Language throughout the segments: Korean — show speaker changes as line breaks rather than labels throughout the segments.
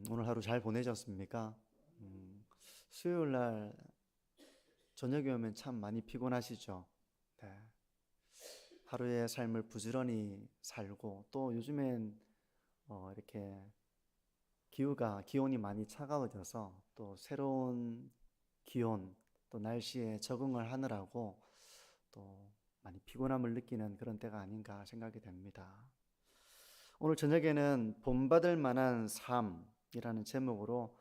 오늘 하루 잘 보내셨습니까? 수요일 날 저녁에 오면 참 많이 피곤하시죠? 네. 하루의 삶을 부지런히 살고 또 요즘엔 이렇게 기온이 많이 차가워져서 또 새로운 기온 또 날씨에 적응을 하느라고 또 많이 피곤함을 느끼는 그런 때가 아닌가 생각이 됩니다. 오늘 저녁에는 본받을 만한 삶이라는 제목으로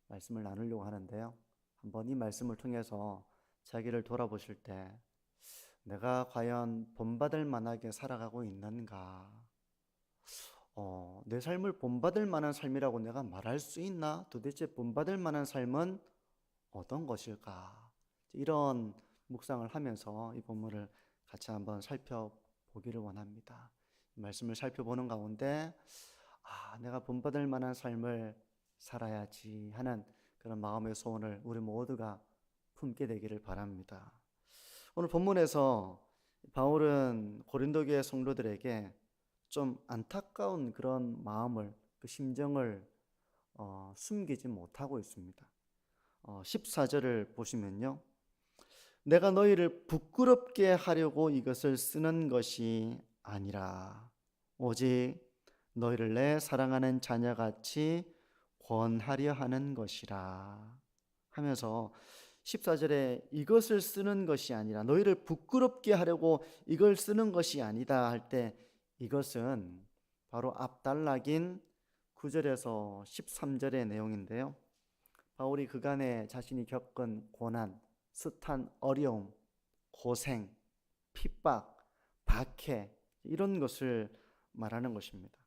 말씀을 나누려고 하는데요. 한번 이 말씀을 통해서 자기를 돌아보실 때 내가 과연 본받을 만하게 살아가고 있는가? 내 삶을 본받을 만한 삶이라고 내가 말할 수 있나? 도대체 본받을 만한 삶은 어떤 것일까? 이런 묵상을 하면서 이 본문을 같이 한번 살펴보기를 원합니다. 이 말씀을 살펴보는 가운데 내가 본받을 만한 삶을 살아야지 하는 그런 마음의 소원을 우리 모두가 품게 되기를 바랍니다. 오늘 본문에서 바울은 고린도 교회 성도들에게 좀 안타까운 그런 마음을, 그 심정을 숨기지 못하고 있습니다. 14절을 보시면요. 내가 너희를 부끄럽게 하려고 이것을 쓰는 것이 아니라 오직 너희를 내 사랑하는 자녀같이 권하려 하는 것이라 하면서 14절에 이것을 쓰는 것이 아니라 너희를 부끄럽게 하려고 이걸 쓰는 것이 아니다 할 때 이것은 바로 앞단락인 9절에서 13절의 내용인데요. 바울이 그간에 자신이 겪은 고난, 숱한 어려움, 고생, 핍박, 박해 이런 것을 말하는 것입니다.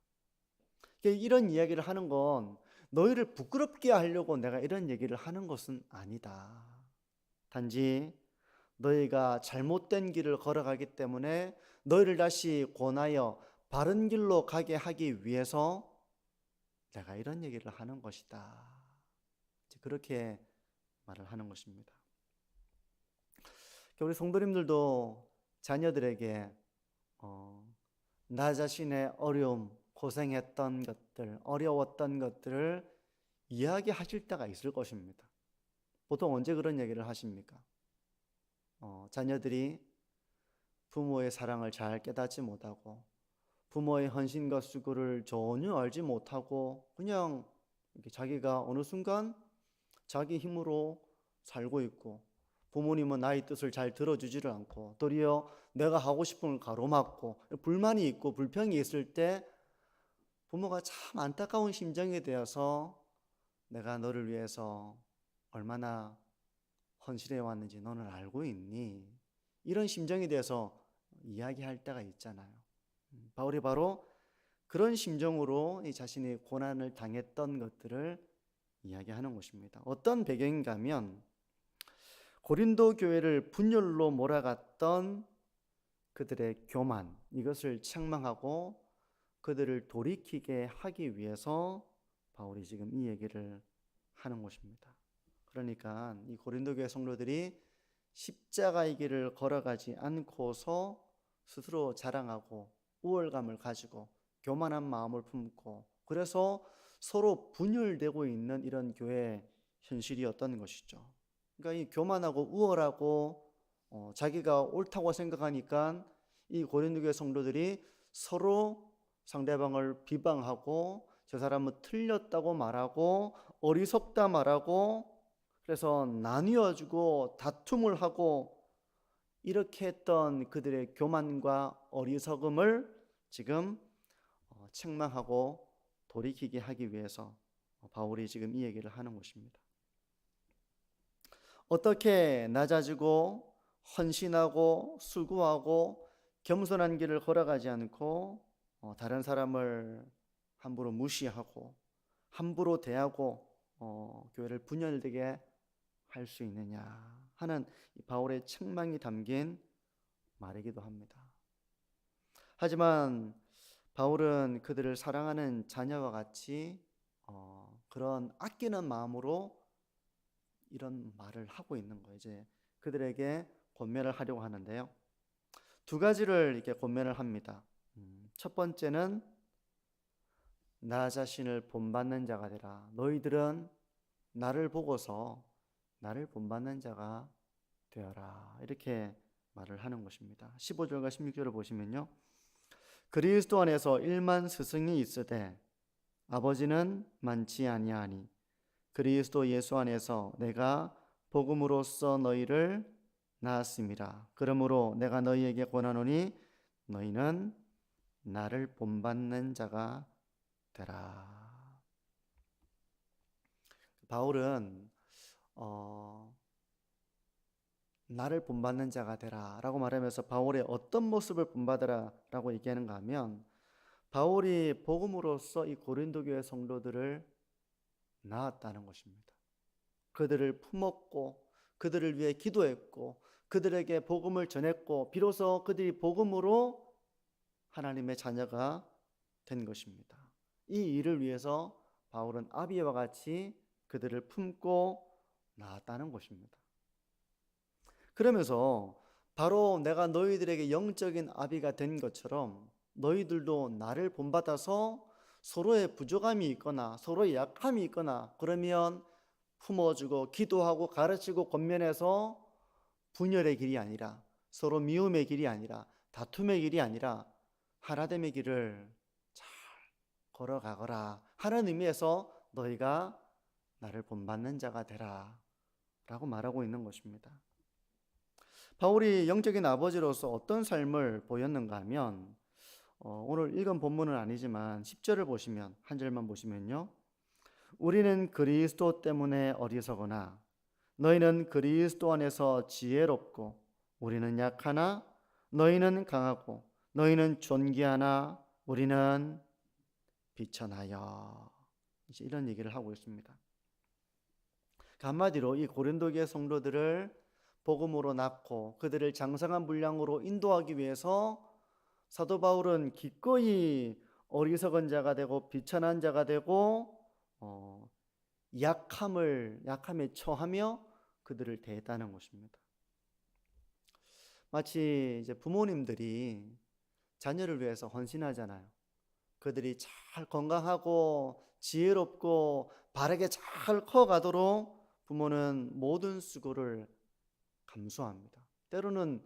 이런 이야기를 하는 건 너희를 부끄럽게 하려고 내가 이런 얘기를 하는 것은 아니다. 단지 너희가 잘못된 길을 걸어가기 때문에 너희를 다시 권하여 바른 길로 가게 하기 위해서 내가 이런 얘기를 하는 것이다. 그렇게 말을 하는 것입니다. 우리 성도님들도 자녀들에게 나 자신의 어려움, 고생했던 것들, 어려웠던 것들을 이야기하실 때가 있을 것입니다. 보통 언제 그런 얘기를 하십니까? 자녀들이 부모의 사랑을 잘 깨닫지 못하고 부모의 헌신과 수고를 전혀 알지 못하고 그냥 이렇게 자기가 어느 순간 자기 힘으로 살고 있고 부모님은 나의 뜻을 잘 들어주지를 않고 도리어 내가 하고 싶은 걸 가로막고 불만이 있고 불평이 있을 때 부모가 참 안타까운 심정이 되어서 내가 너를 위해서 얼마나 헌신해 왔는지 너는 알고 있니? 이런 심정이 돼서 이야기할 때가 있잖아요. 바울이 바로 그런 심정으로 자신이 고난을 당했던 것들을 이야기하는 것입니다. 어떤 배경인가 하면 고린도 교회를 분열로 몰아갔던 그들의 교만, 이것을 책망하고 그들을 돌이키게 하기 위해서 바울이 지금 이 얘기를 하는 것입니다. 그러니까 이 고린도 교회 성도들이 십자가의 길을 걸어가지 않고서 스스로 자랑하고 우월감을 가지고 교만한 마음을 품고 그래서 서로 분열되고 있는 이런 교회 현실이었던 것이죠. 그러니까 이 교만하고 우월하고 자기가 옳다고 생각하니까 이 고린도 교회 성도들이 서로 상대방을 비방하고 저 사람은 틀렸다고 말하고 어리석다 말하고 그래서 나뉘어주고 다툼을 하고 이렇게 했던 그들의 교만과 어리석음을 지금 책망하고 돌이키게 하기 위해서 바울이 지금 이 얘기를 하는 것입니다. 어떻게 낮아지고 헌신하고 수고하고 겸손한 길을 걸어가지 않고 다른 사람을 함부로 무시하고 함부로 대하고 교회를 분열되게 할 수 있느냐 하는 바울의 책망이 담긴 말이기도 합니다. 하지만 바울은 그들을 사랑하는 자녀와 같이 그런 아끼는 마음으로 이런 말을 하고 있는 거예요. 이제 그들에게 권면을 하려고 하는데요. 두 가지를 이렇게 권면을 합니다. 첫 번째는 나 자신을 본받는 자가 되라. 너희들은 나를 보고서 나를 본받는 자가 되어라. 이렇게 말을 하는 것입니다. 15절과 16절을 보시면요. 그리스도 안에서 1만 스승이 있으되 아버지는 많지 아니하니 그리스도 예수 안에서 내가 복음으로써 너희를 낳았음이라. 그러므로 내가 너희에게 권하노니 너희는 나를 본받는 자가 되라. 바울은 나를 본받는 자가 되라 라고 말하면서 바울의 어떤 모습을 본받으라 라고 얘기하는가 하면, 바울이 복음으로써 이 고린도 교회 성도들을 낳았다는 것입니다. 그들을 품었고 그들을 위해 기도했고 그들에게 복음을 전했고 비로소 그들이 복음으로 하나님의 자녀가 된 것입니다. 이 일을 위해서 바울은 아비와 같이 그들을 품고 낳았다는 것입니다. 그러면서 바로 내가 너희들에게 영적인 아비가 된 것처럼 너희들도 나를 본받아서 서로의 부족함이 있거나 서로의 약함이 있거나 그러면 품어주고 기도하고 가르치고 권면해서 분열의 길이 아니라, 서로 미움의 길이 아니라, 다툼의 길이 아니라 하나됨의 길을 잘 걸어가거라 하는 의미에서 너희가 나를 본받는 자가 되라 라고 말하고 있는 것입니다. 바울이 영적인 아버지로서 어떤 삶을 보였는가 하면, 오늘 읽은 본문은 아니지만 10절을 보시면, 한 절만 보시면요, 우리는 그리스도 때문에 어리석으나 너희는 그리스도 안에서 지혜롭고 우리는 약하나 너희는 강하고 너희는 존귀하나 우리는 비천하여. 이제 이런 얘기를 하고 있습니다. 한마디로 이 고린도교의 성도들을 복음으로 낳고 그들을 장성한 분량으로 인도하기 위해서 사도 바울은 기꺼이 어리석은 자가 되고 비천한 자가 되고 약함에 처하며 그들을 대했다는 것입니다. 마치 이제 부모님들이 자녀를 위해서 헌신하잖아요. 그들이 잘 건강하고 지혜롭고 바르게 잘 커가도록 부모는 모든 수고를 감수합니다. 때로는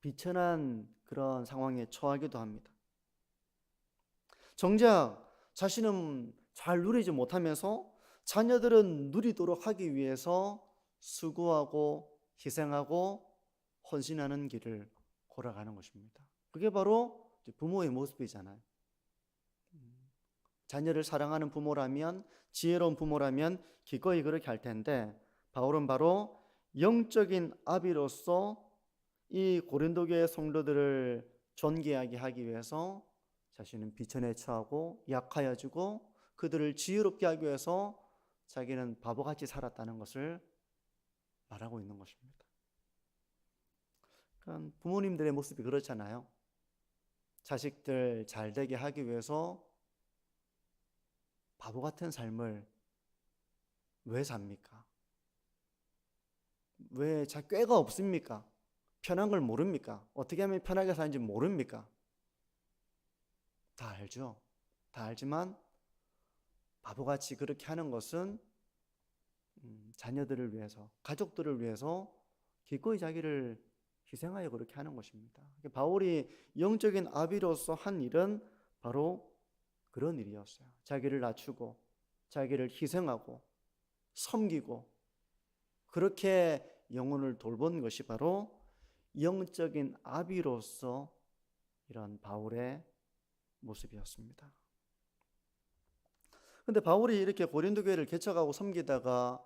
비천한 그런 상황에 처하기도 합니다. 정작 자신은 잘 누리지 못하면서 자녀들은 누리도록 하기 위해서 수고하고 희생하고 헌신하는 길을 걸어가는 것입니다. 그게 바로 부모의 모습이잖아요. 자녀를 사랑하는 부모라면, 지혜로운 부모라면 기꺼이 그렇게 할 텐데, 바울은 바로 영적인 아비로서 이 고린도 교회 성도들을 존귀하게 하기 위해서 자신은 비천에 처하고 약하여지고 그들을 지혜롭게 하기 위해서 자기는 바보같이 살았다는 것을 말하고 있는 것입니다. 그러니까 부모님들의 모습이 그렇잖아요. 자식들 잘 되게 하기 위해서 바보 같은 삶을 왜 삽니까? 왜 꾀가 없습니까? 편한 걸 모릅니까? 어떻게 하면 편하게 사는지 모릅니까? 다 알죠. 다 알지만 바보같이 그렇게 하는 것은 자녀들을 위해서, 가족들을 위해서 기꺼이 자기를 희생하여 그렇게 하는 것입니다. 바울이 영적인 아비로서 한 일은 바로 그런 일이었어요. 자기를 낮추고 자기를 희생하고 섬기고 그렇게 영혼을 돌본 것이 바로 영적인 아비로서 이런 바울의 모습이었습니다. 그런데 바울이 이렇게 고린도 교회를 개척하고 섬기다가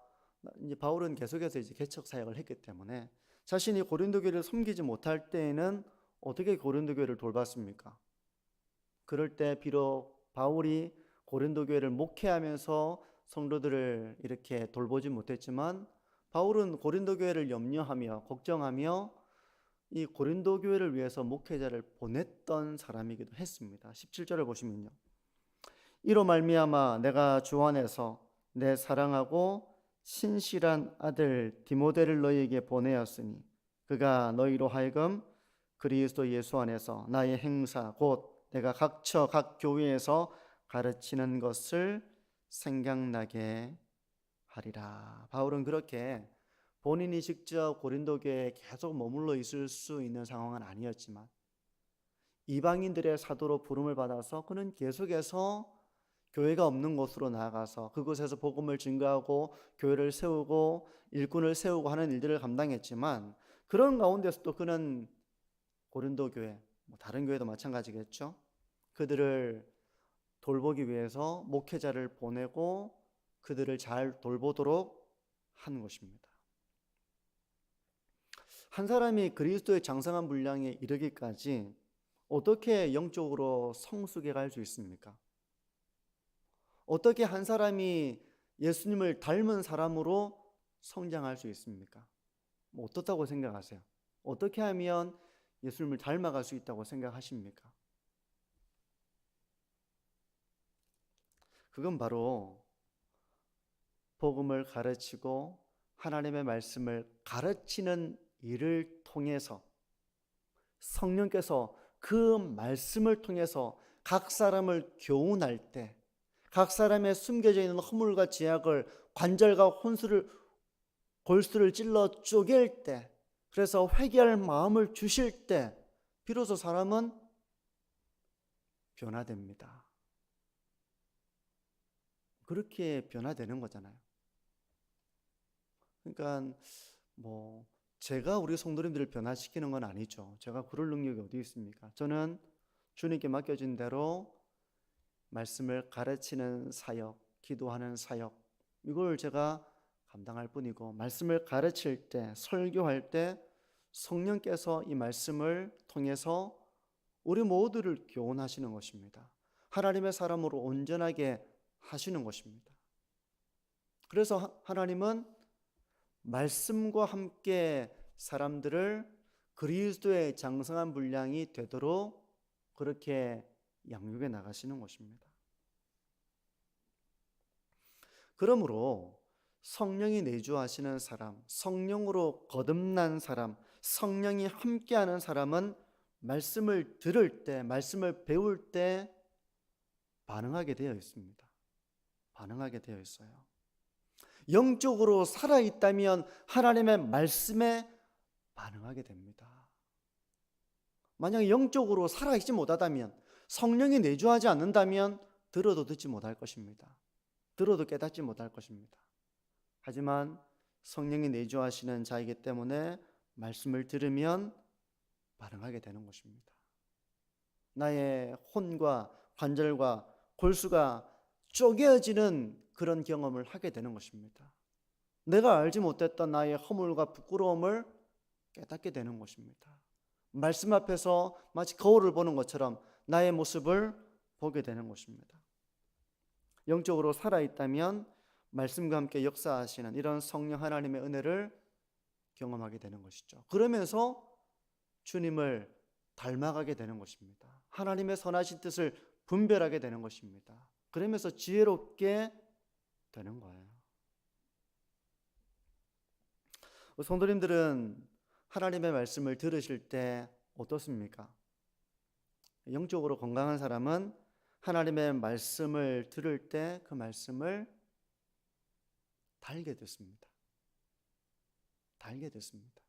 이제 바울은 계속해서 이제 개척 사역을 했기 때문에 자신이 고린도 교회를 섬기지 못할 때에는 어떻게 고린도 교회를 돌봤습니까? 그럴 때 비록 바울이 고린도 교회를 목회하면서 성도들을 이렇게 돌보지 못했지만 바울은 고린도 교회를 염려하며 걱정하며 이 고린도 교회를 위해서 목회자를 보냈던 사람이기도 했습니다. 17절을 보시면요, 이로 말미암아 내가 주 안에서 내 사랑하고 신실한 아들 디모데를 너희에게 보내었으니 그가 너희로 하여금 그리스도 예수 안에서 나의 행사 곧 내가 각처 각 교회에서 가르치는 것을 생각나게 하리라. 바울은 그렇게 본인이 직접 고린도 교회에 계속 머물러 있을 수 있는 상황은 아니었지만 이방인들의 사도로 부름을 받아서 그는 계속해서 교회가 없는 곳으로 나아가서 그곳에서 복음을 증거하고 교회를 세우고 일꾼을 세우고 하는 일들을 감당했지만, 그런 가운데서도 그는 고린도 교회, 다른 교회도 마찬가지겠죠, 그들을 돌보기 위해서 목회자를 보내고 그들을 잘 돌보도록 하는 것입니다. 한 사람이 그리스도의 장성한 분량에 이르기까지 어떻게 영적으로 성숙해 갈 수 있습니까? 어떻게 한 사람이 예수님을 닮은 사람으로 성장할 수 있습니까? 어떻다고 생각하세요? 어떻게 하면 예수님을 닮아갈 수 있다고 생각하십니까? 그건 바로 복음을 가르치고 하나님의 말씀을 가르치는 일을 통해서 성령께서 그 말씀을 통해서 각 사람을 교훈할 때, 각 사람의 숨겨져 있는 허물과 죄악을 관절과 골수를 찔러 쪼갤 때, 그래서 회개할 마음을 주실 때 비로소 사람은 변화됩니다. 그렇게 변화되는 거잖아요. 그러니까 제가 우리 성도님들을 변화시키는 건 아니죠. 제가 그럴 능력이 어디 있습니까? 저는 주님께 맡겨진 대로 말씀을 가르치는 사역, 기도하는 사역, 이걸 제가 감당할 뿐이고, 말씀을 가르칠 때, 설교할 때 성령께서 이 말씀을 통해서 우리 모두를 교훈하시는 것입니다. 하나님의 사람으로 온전하게 하시는 것입니다. 그래서 하나님은 말씀과 함께 사람들을 그리스도의 장성한 분량이 되도록 그렇게 양육해 나가시는 것입니다. 그러므로 성령이 내주하시는 사람, 성령으로 거듭난 사람, 성령이 함께하는 사람은 말씀을 들을 때, 말씀을 배울 때 반응하게 되어 있습니다. 반응하게 되어 있어요. 영적으로 살아있다면 하나님의 말씀에 반응하게 됩니다. 만약 영적으로 살아있지 못하다면, 성령이 내주하지 않는다면 들어도 듣지 못할 것입니다. 들어도 깨닫지 못할 것입니다. 하지만 성령이 내주하시는 자이기 때문에 말씀을 들으면 반응하게 되는 것입니다. 나의 혼과 관절과 골수가 쪼개어지는 그런 경험을 하게 되는 것입니다. 내가 알지 못했던 나의 허물과 부끄러움을 깨닫게 되는 것입니다. 말씀 앞에서 마치 거울을 보는 것처럼 나의 모습을 보게 되는 것입니다. 영적으로 살아있다면 말씀과 함께 역사하시는 이런 성령 하나님의 은혜를 경험하게 되는 것이죠. 그러면서 주님을 닮아가게 되는 것입니다. 하나님의 선하신 뜻을 분별하게 되는 것입니다. 그러면서 지혜롭게 되는 거예요. 성도님들은 하나님의 말씀을 들으실 때 어떻습니까? 영적으로 건강한 사람은 하나님의 말씀을 들을 때 그 말씀을 달게 됐습니다. 달게 됐습니다.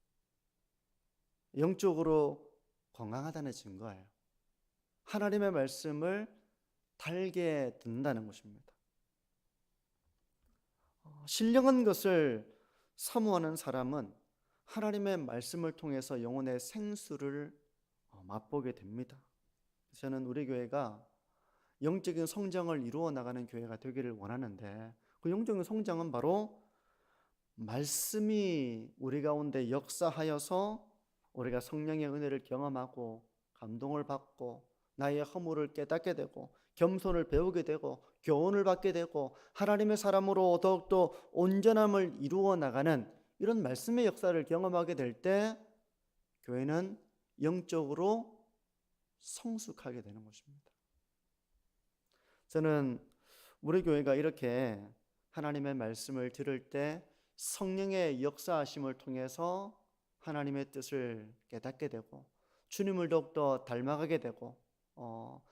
영적으로 건강하다는 증거예요. 하나님의 말씀을 달게 듣는다는 것입니다. 신령한 것을 사모하는 사람은 하나님의 말씀을 통해서 영혼의 생수를 맛보게 됩니다. 저는 우리 교회가 영적인 성장을 이루어 나가는 교회가 되기를 원하는데, 그 영적인 성장은 바로 말씀이 우리 가운데 역사하여서 우리가 성령의 은혜를 경험하고 감동을 받고 나의 허물을 깨닫게 되고 겸손을 배우게 되고 교훈을 받게 되고 하나님의 사람으로 더욱더 온전함을 이루어 나가는 이런 말씀의 역사를 경험하게 될 때 교회는 영적으로 성숙하게 되는 것입니다. 저는 우리 교회가 이렇게 하나님의 말씀을 들을 때 성령의 역사하심을 통해서 하나님의 뜻을 깨닫게 되고 주님을 더욱더 닮아가게 되고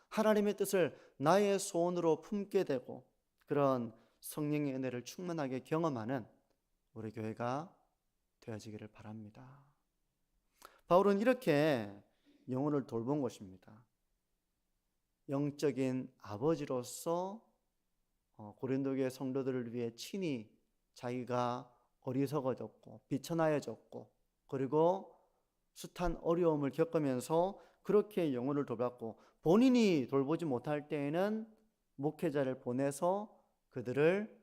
하나님의 뜻을 나의 소원으로 품게 되고 그런 성령의 은혜를 충만하게 경험하는 우리 교회가 되어지기를 바랍니다. 바울은 이렇게 영혼을 돌본 것입니다. 영적인 아버지로서 고린도교회 성도들을 위해 친히 자기가 어리석어졌고 비천하여졌고 그리고 숱한 어려움을 겪으면서 그렇게 영혼을 돌봤고 본인이 돌보지 못할 때에는 목회자를 보내서 그들을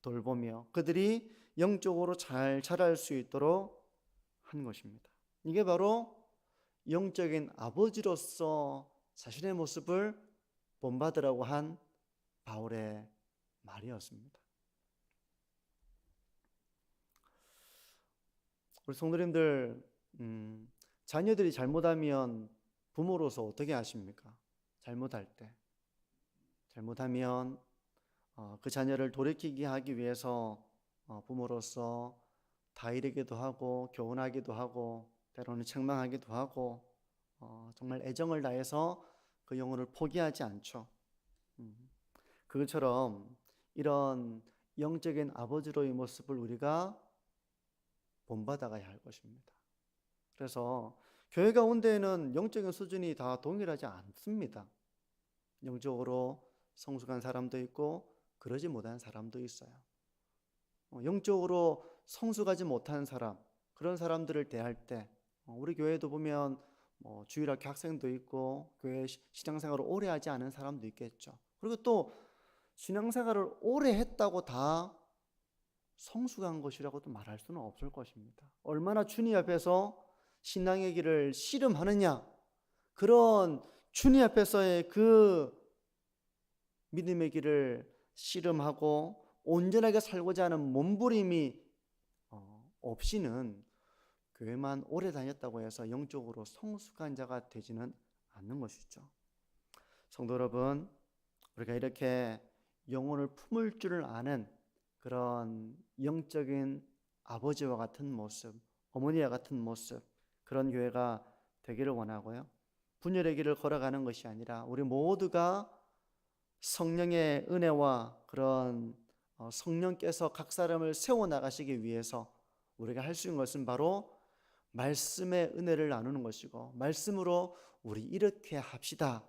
돌보며 그들이 영적으로 잘 자랄 수 있도록 한 것입니다. 이게 바로 영적인 아버지로서 자신의 모습을 본받으라고 한 바울의 말이었습니다. 우리 성도님들, 자녀들이 잘못하면 부모로서 어떻게 하십니까? 잘못하면 그 자녀를 돌이키게 하기 위해서 부모로서 다이르기도 하고 교훈하기도 하고 때로는 책망하기도 하고 정말 애정을 다해서 그 영혼을 포기하지 않죠. 그것처럼 이런 영적인 아버지로의 모습을 우리가 본받아가야 할 것입니다. 그래서 교회 가운데에는 영적인 수준이 다 동일하지 않습니다. 영적으로 성숙한 사람도 있고 그러지 못한 사람도 있어요. 영적으로 성숙하지 못한 사람, 그런 사람들을 대할 때 우리 교회도 보면 주일학교 학생도 있고 교회 신앙생활을 오래 하지 않은 사람도 있겠죠. 그리고 또 신앙생활을 오래 했다고 다 성숙한 것이라고도 말할 수는 없을 것입니다. 얼마나 주님 앞에서 신앙의 길을 씨름하느냐, 그런 주님 앞에서의 그 믿음의 길을 씨름하고 온전하게 살고자 하는 몸부림이 없이는 교회만 오래 다녔다고 해서 영적으로 성숙한 자가 되지는 않는 것이죠. 성도 여러분, 우리가 이렇게 영혼을 품을 줄을 아는 그런 영적인 아버지와 같은 모습, 어머니와 같은 모습, 그런 교회가 되기를 원하고요. 분열의 길을 걸어가는 것이 아니라 우리 모두가 성령의 은혜와 그런 성령께서 각 사람을 세워나가시기 위해서 우리가 할 수 있는 것은 바로 말씀의 은혜를 나누는 것이고 말씀으로 우리 이렇게 합시다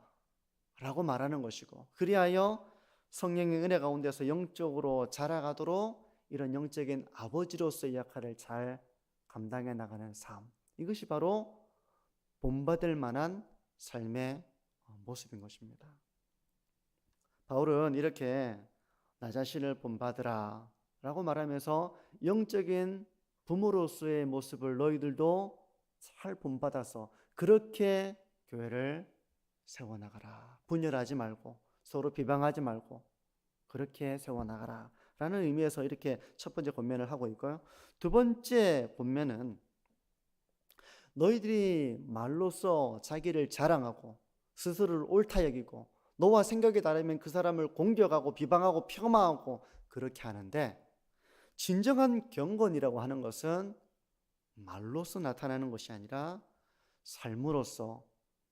라고 말하는 것이고 그리하여 성령의 은혜 가운데서 영적으로 자라가도록 이런 영적인 아버지로서의 역할을 잘 감당해 나가는 삶, 이것이 바로 본받을 만한 삶의 모습인 것입니다. 바울은 이렇게 나 자신을 본받으라 라고 말하면서 영적인 부모로서의 모습을 너희들도 잘 본받아서 그렇게 교회를 세워나가라. 분열하지 말고 서로 비방하지 말고 그렇게 세워나가라 라는 의미에서 이렇게 첫 번째 권면을 하고 있고요. 두 번째 권면은 너희들이 말로써 자기를 자랑하고 스스로를 옳다 여기고 너와 생각이 다르면 그 사람을 공격하고 비방하고 폄하하고 그렇게 하는데 진정한 경건이라고 하는 것은 말로써 나타나는 것이 아니라 삶으로써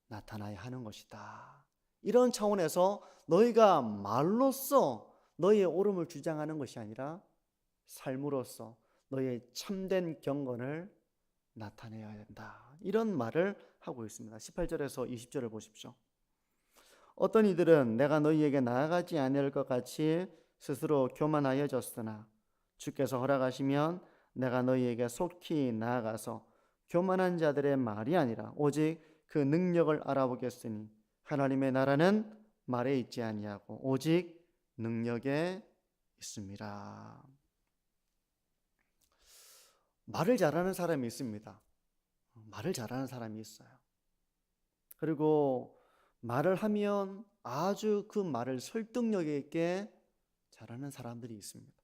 나타나야 하는 것이다. 이런 차원에서 너희가 말로써 너희의 옳음을 주장하는 것이 아니라 삶으로써 너희의 참된 경건을 나타내야 된다. 이런 말을 하고 있습니다. 18절에서 20절을 보십시오. 어떤 이들은 내가 너희에게 나아가지 아니할 것 같이 스스로 교만하여졌으나 주께서 허락하시면 내가 너희에게 속히 나아가서 교만한 자들의 말이 아니라 오직 그 능력을 알아보겠으니 하나님의 나라는 말에 있지 아니하고 오직 능력에 있습니다. 말을 잘하는 사람이 있습니다. 말을 잘하는 사람이 있어요. 그리고 말을 하면 아주 그 말을 설득력 있게 잘하는 사람들이 있습니다.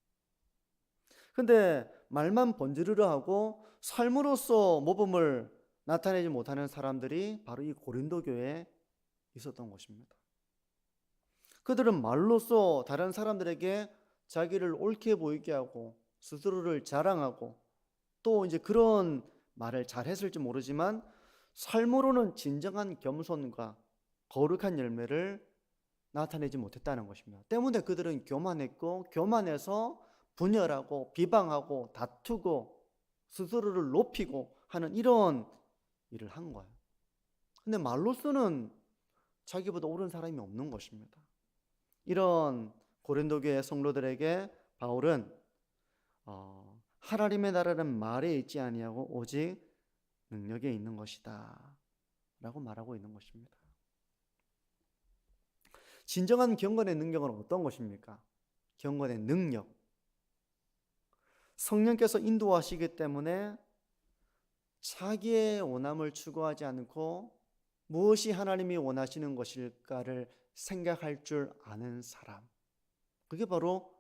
근데 말만 번지르르 하고 삶으로서 모범을 나타내지 못하는 사람들이 바로 이 고린도 교회에 있었던 것입니다. 그들은 말로써 다른 사람들에게 자기를 옳게 보이게 하고 스스로를 자랑하고 또 이제 그런 말을 잘 했을지 모르지만 삶으로는 진정한 겸손과 거룩한 열매를 나타내지 못했다는 것입니다. 때문에 그들은 교만했고, 교만해서 분열하고 비방하고 다투고 스스로를 높이고 하는 이런 일을 한 거예요. 근데 말로서는 자기보다 옳은 사람이 없는 것입니다. 이런 고린도 교회 성도들에게 바울은 하나님의 나라는 말에 있지 아니하고 오직 능력에 있는 것이다 라고 말하고 있는 것입니다. 진정한 경건의 능력은 어떤 것입니까? 경건의 능력, 성령께서 인도하시기 때문에 자기의 원함을 추구하지 않고 무엇이 하나님이 원하시는 것일까를 생각할 줄 아는 사람, 그게 바로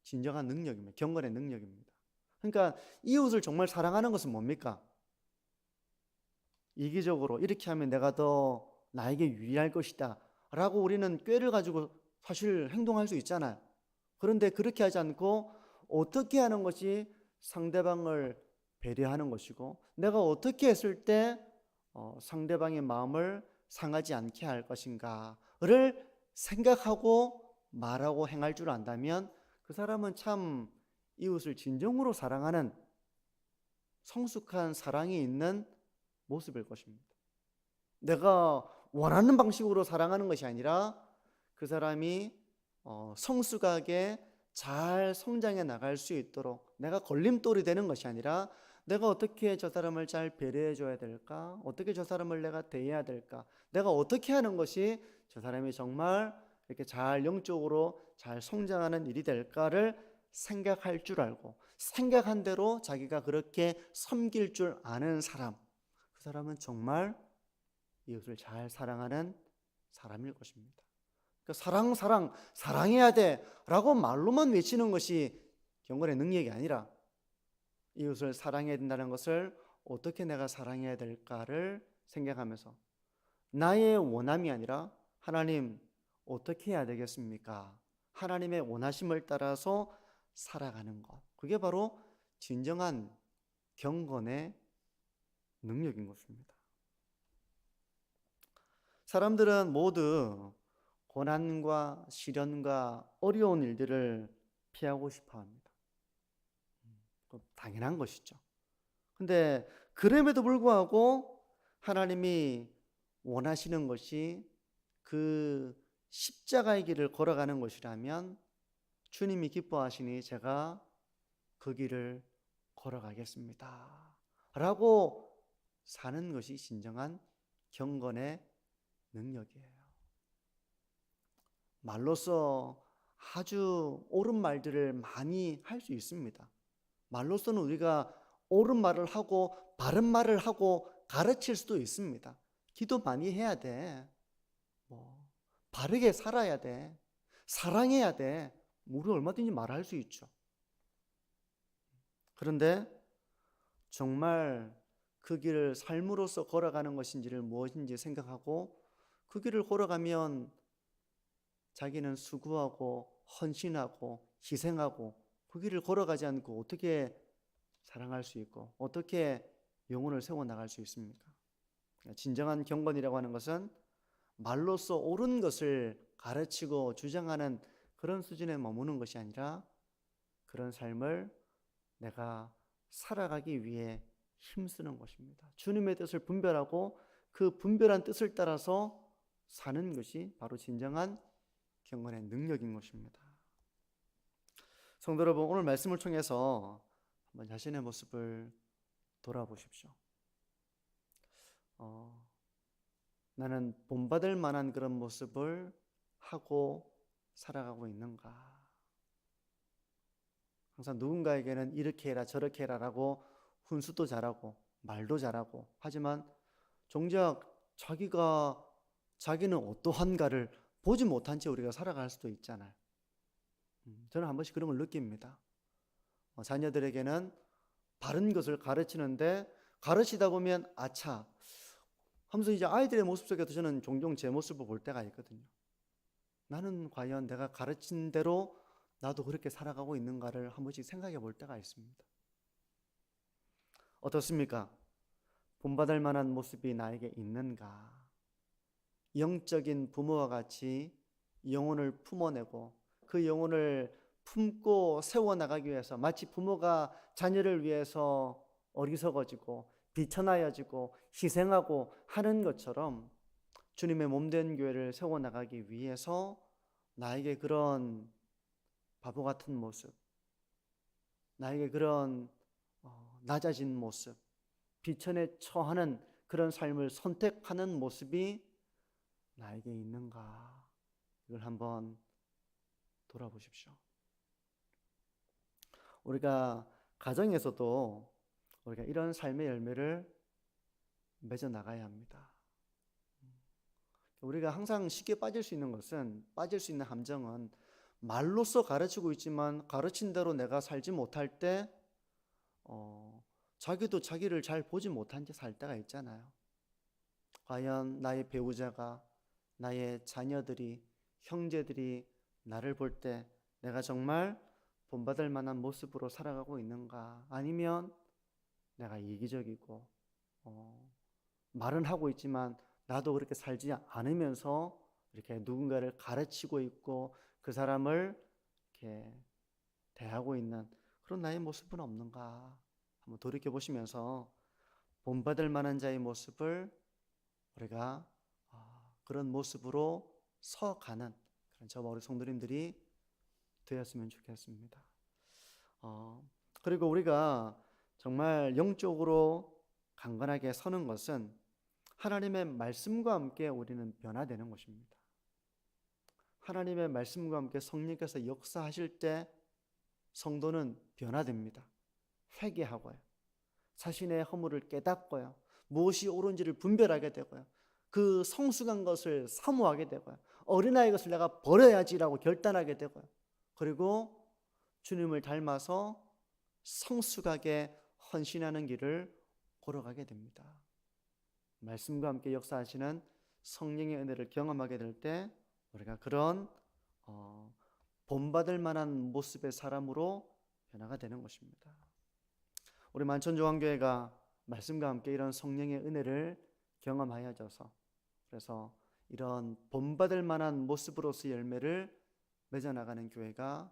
진정한 능력입니다. 경건의 능력입니다. 그러니까 이웃을 정말 사랑하는 것은 뭡니까? 이기적으로 이렇게 하면 내가 더 나에게 유리할 것이다 라고 우리는 꾀를 가지고 사실 행동할 수 있잖아요. 그런데 그렇게 하지 않고 어떻게 하는 것이 상대방을 배려하는 것이고, 내가 어떻게 했을 때 상대방의 마음을 상하지 않게 할 것인가를 생각하고 말하고 행할 줄 안다면 그 사람은 참 이웃을 진정으로 사랑하는 성숙한 사랑이 있는 모습일 것입니다. 내가 원하는 방식으로 사랑하는 것이 아니라 그 사람이 성숙하게 잘 성장해 나갈 수 있도록 내가 걸림돌이 되는 것이 아니라 내가 어떻게 저 사람을 잘 배려해 줘야 될까? 어떻게 저 사람을 내가 대해야 될까? 내가 어떻게 하는 것이 저 사람이 정말 이렇게 잘 영적으로 잘 성장하는 일이 될까를 생각할 줄 알고 생각한 대로 자기가 그렇게 섬길 줄 아는 사람, 그 사람은 정말 이웃을 잘 사랑하는 사람일 것입니다. 그러니까 사랑해야 돼 라고 말로만 외치는 것이 경건의 능력이 아니라 이웃을 사랑해야 된다는 것을 어떻게 내가 사랑해야 될까를 생각하면서 나의 원함이 아니라 하나님 어떻게 해야 되겠습니까? 하나님의 원하심을 따라서 살아가는 것, 그게 바로 진정한 경건의 능력인 것입니다. 사람들은 모두 고난과 시련과 어려운 일들을 피하고 싶어 합니다. 당연한 것이죠. 근데 그럼에도 불구하고 하나님이 원하시는 것이 그 십자가의 길을 걸어가는 것이라면 주님이 기뻐하시니 제가 그 길을 걸어가겠습니다 라고 사는 것이 진정한 경건의 능력이에요. 말로써 아주 옳은 말들을 많이 할 수 있습니다. 말로서는 우리가 옳은 말을 하고 바른 말을 하고 가르칠 수도 있습니다. 기도 많이 해야 돼. 바르게 살아야 돼. 사랑해야 돼. 우리 얼마든지 말할 수 있죠. 그런데 정말 그 길을 삶으로서 걸어가는 것인지를 무엇인지 생각하고 그 길을 걸어가면 자기는 수고하고 헌신하고 희생하고 그 길을 걸어가지 않고 어떻게 사랑할 수 있고 어떻게 영혼을 세워나갈 수 있습니까? 진정한 경건이라고 하는 것은 말로써 옳은 것을 가르치고 주장하는 그런 수준에 머무는 것이 아니라 그런 삶을 내가 살아가기 위해 힘쓰는 것입니다. 주님의 뜻을 분별하고 그 분별한 뜻을 따라서 사는 것이 바로 진정한 경건의 능력인 것입니다. 성도 여러분, 오늘 말씀을 통해서 한번 자신의 모습을 돌아보십시오. 나는 본받을 만한 그런 모습을 하고 살아가고 있는가? 항상 누군가에게는 이렇게 해라 저렇게 해라 라고 훈수도 잘하고 말도 잘하고 하지만 정작 자기는 어떠한가를 보지 못한 채 우리가 살아갈 수도 있잖아요. 저는 한 번씩 그런 걸 느낍니다. 자녀들에게는 바른 것을 가르치는데 가르치다 보면 아차 하면서 이제 아이들의 모습 속에도 저는 종종 제 모습을 볼 때가 있거든요. 나는 과연 내가 가르친 대로 나도 그렇게 살아가고 있는가를 한 번씩 생각해 볼 때가 있습니다. 어떻습니까? 본받을 만한 모습이 나에게 있는가? 영적인 부모와 같이 영혼을 품어내고 그 영혼을 품고 세워나가기 위해서 마치 부모가 자녀를 위해서 어리석어지고 비천하여지고 희생하고 하는 것처럼 주님의 몸된 교회를 세워나가기 위해서 나에게 그런 바보 같은 모습, 나에게 그런 낮아진 모습, 비천에 처하는 그런 삶을 선택하는 모습이 나에게 있는가? 이걸 한번 돌아보십시오. 우리가 가정에서도 우리가 이런 삶의 열매를 맺어 나가야 합니다. 우리가 항상 쉽게 빠질 수 있는 것은, 빠질 수 있는 함정은 말로써 가르치고 있지만 가르친 대로 내가 살지 못할 때 자기도 자기를 잘 보지 못한 채 살 때가 있잖아요. 과연 나의 배우자가, 나의 자녀들이, 형제들이 나를 볼 때 내가 정말 본받을 만한 모습으로 살아가고 있는가? 아니면 내가 이기적이고 말은 하고 있지만 나도 그렇게 살지 않으면서 이렇게 누군가를 가르치고 있고 그 사람을 이렇게 대하고 있는 그런 나의 모습은 없는가? 한번 돌이켜 보시면서 본받을 만한 자의 모습을 우리가 그런 모습으로 서가는 그런 저와 우리 성도님들이 되었으면 좋겠습니다. 그리고 우리가 정말 영적으로 강건하게 서는 것은 하나님의 말씀과 함께 우리는 변화되는 것입니다. 하나님의 말씀과 함께 성령께서 역사하실 때 성도는 변화됩니다. 회개하고요. 자신의 허물을 깨닫고요. 무엇이 옳은지를 분별하게 되고요. 그 성숙한 것을 사모하게 되고요. 어린아이 것을 내가 버려야지라고 결단하게 되고요. 그리고 주님을 닮아서 성숙하게 헌신하는 길을 걸어가게 됩니다. 말씀과 함께 역사하시는 성령의 은혜를 경험하게 될 때 우리가 그런 본받을 만한 모습의 사람으로 변화가 되는 것입니다. 우리 만천조항교회가 말씀과 함께 이런 성령의 은혜를 경험하여져서 그래서 이런 본받을 만한 모습으로서의 열매를 맺어나가는 교회가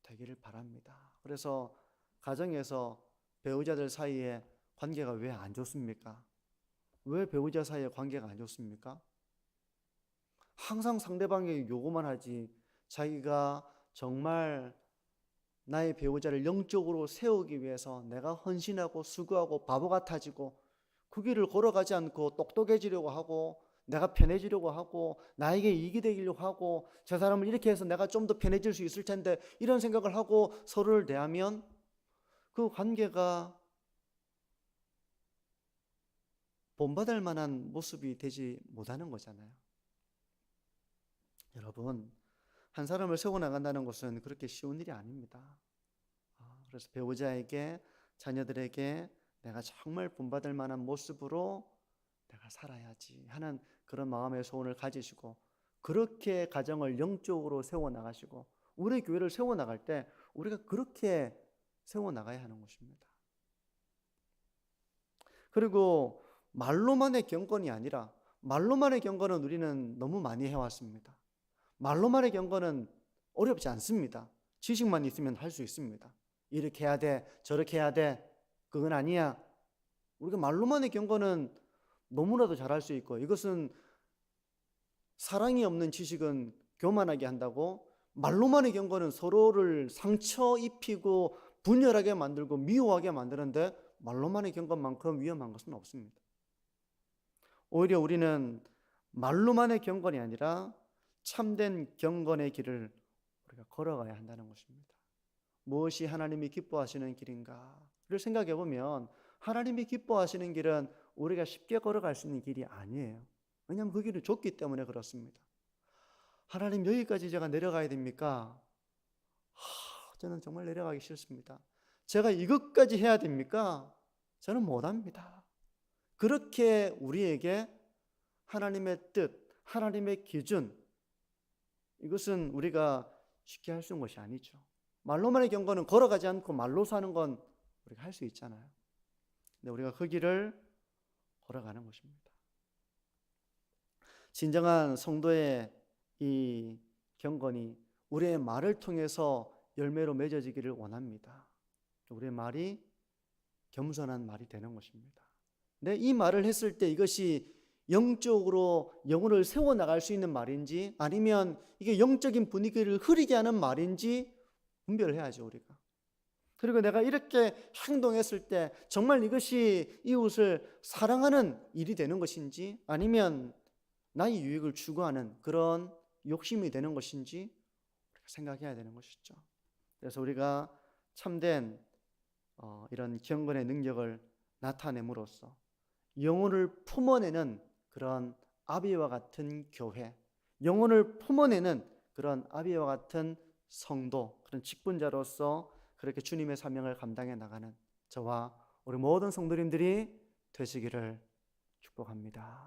되기를 바랍니다. 그래서 가정에서 배우자들 사이에 관계가 왜 안 좋습니까? 왜 배우자 사이에 관계가 안 좋습니까? 항상 상대방에게 요구만 하지 자기가 정말 나의 배우자를 영적으로 세우기 위해서 내가 헌신하고 수고하고 바보 같아지고 그 길을 걸어가지 않고 똑똑해지려고 하고 내가 편해지려고 하고 나에게 이익이 되려고 하고 저 사람을 이렇게 해서 내가 좀 더 편해질 수 있을 텐데 이런 생각을 하고 서로를 대하면 그 관계가 본받을 만한 모습이 되지 못하는 거잖아요. 여러분, 한 사람을 세워나간다는 것은 그렇게 쉬운 일이 아닙니다. 그래서 배우자에게, 자녀들에게 내가 정말 본받을 만한 모습으로 내가 살아야지 하는 그런 마음의 소원을 가지시고 그렇게 가정을 영적으로 세워나가시고 우리 교회를 세워나갈 때 우리가 그렇게 세워나가야 하는 것입니다. 그리고 말로만의 경건이 아니라 말로만의 경건은 우리는 너무 많이 해왔습니다. 말로만의 경건은 어렵지 않습니다. 지식만 있으면 할 수 있습니다. 이렇게 해야 돼, 저렇게 해야 돼, 그건 아니야. 우리가 말로만의 경건은 너무나도 잘할 수 있고 이것은 사랑이 없는 지식은 교만하게 한다고 말로만의 경건은 서로를 상처 입히고 분열하게 만들고 미워하게 만드는데 말로만의 경건만큼 위험한 것은 없습니다. 오히려 우리는 말로만의 경건이 아니라 참된 경건의 길을 우리가 걸어가야 한다는 것입니다. 무엇이 하나님이 기뻐하시는 길인가를 생각해 보면 하나님이 기뻐하시는 길은 우리가 쉽게 걸어갈 수 있는 길이 아니에요. 왜냐하면 그 길이 좁기 때문에 그렇습니다. 하나님 여기까지 제가 내려가야 됩니까? 저는 정말 내려가기 싫습니다. 제가 이것까지 해야 됩니까? 저는 못합니다. 그렇게 우리에게 하나님의 뜻, 하나님의 기준 이것은 우리가 쉽게 할 수 있는 것이 아니죠. 말로만의 경건은 걸어가지 않고 말로 사는 건 우리가 할 수 있잖아요. 근데 우리가 그 길을 걸어가는 것입니다. 진정한 성도의 이 경건이 우리의 말을 통해서 열매로 맺어지기를 원합니다. 우리의 말이 겸손한 말이 되는 것입니다. 근데 이 말을 했을 때 이것이 영적으로 영혼을 세워나갈 수 있는 말인지 아니면 이게 영적인 분위기를 흐리게 하는 말인지 분별을 해야죠, 우리가. 그리고 내가 이렇게 행동했을 때 정말 이것이 이웃을 사랑하는 일이 되는 것인지 아니면 나의 유익을 추구하는 그런 욕심이 되는 것인지 생각해야 되는 것이죠. 그래서 우리가 참된 이런 경건의 능력을 나타냄으로써 영혼을 품어내는 그런 아비와 같은 교회, 영혼을 품어내는 그런 아비와 같은 성도, 그런 직분자로서 그렇게 주님의 사명을 감당해 나가는 저와 우리 모든 성도님들이 되시기를 축복합니다.